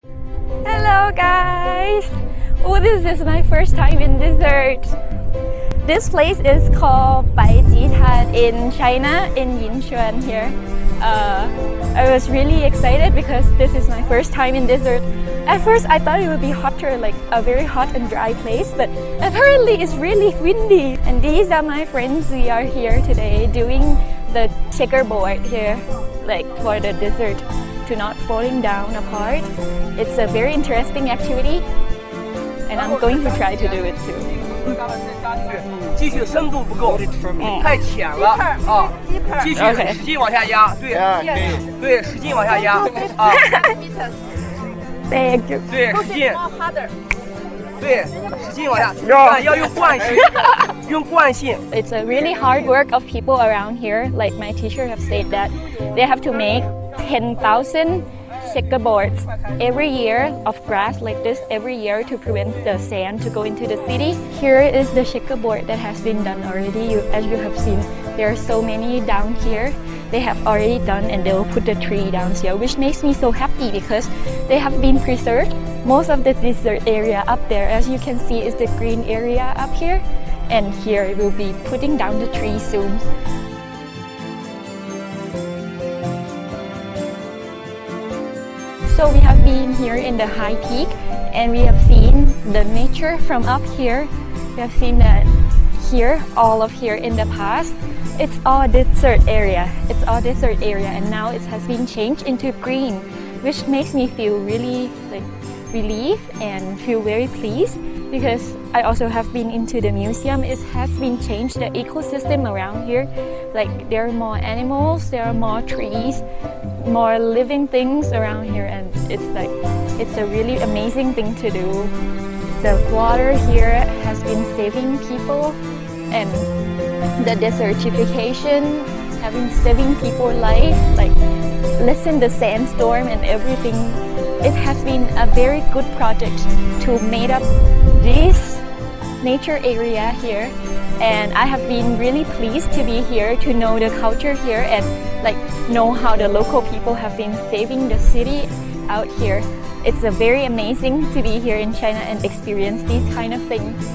Hello guys! Oh, this is my first time in desert. This place is called Baijitan in China, in Yinchuan here. I was really excited because this is my first time in desert. At first I thought it would be hotter, like a very hot and dry place, but apparently it's really windy. And these are my friends. We are here today doing the checkerboard here, like for the desert, to not falling down apart. It's a very interesting activity, and I'm going to try to do it too. 继续深度不够，太浅了啊！继续使劲往下压，对，对，使劲往下压啊！ Thank you. 对，使劲，对，使劲往下，要用惯性，用惯性。 It's a really hard work of people around here. Like my teacher have said that they have to make 10,000 checkerboards every year of grass like this every year to prevent the sand to go into the city. Here is the checkerboard that has been done already. As you have seen, there are so many down here. They have already done, and they will put the tree down here, which makes me so happy because they have been preserved. Most of the desert area up there, as you can see, is the green area up here, and here we will be putting down the tree soon. So we have been here in the high peak, and we have seen the nature from up here. We have seen that here, all of here in the past, it's all desert area. It's all desert area, and now it has been changed into green, which makes me feel really like relief and feel very pleased because I also have been into the museum. It has been changed, the ecosystem around here. Like there are more animals, there are more trees, more living things around here, and it's a really amazing thing to do. The water here has been saving people, and the desertification having saving people's life, like listen the sandstorm and everything. It has been a very good project to make up this nature area here, and I have been really pleased to be here to know the culture here and like know how the local people have been saving the city out here. It's a very amazing to be here in China and experience these kind of things.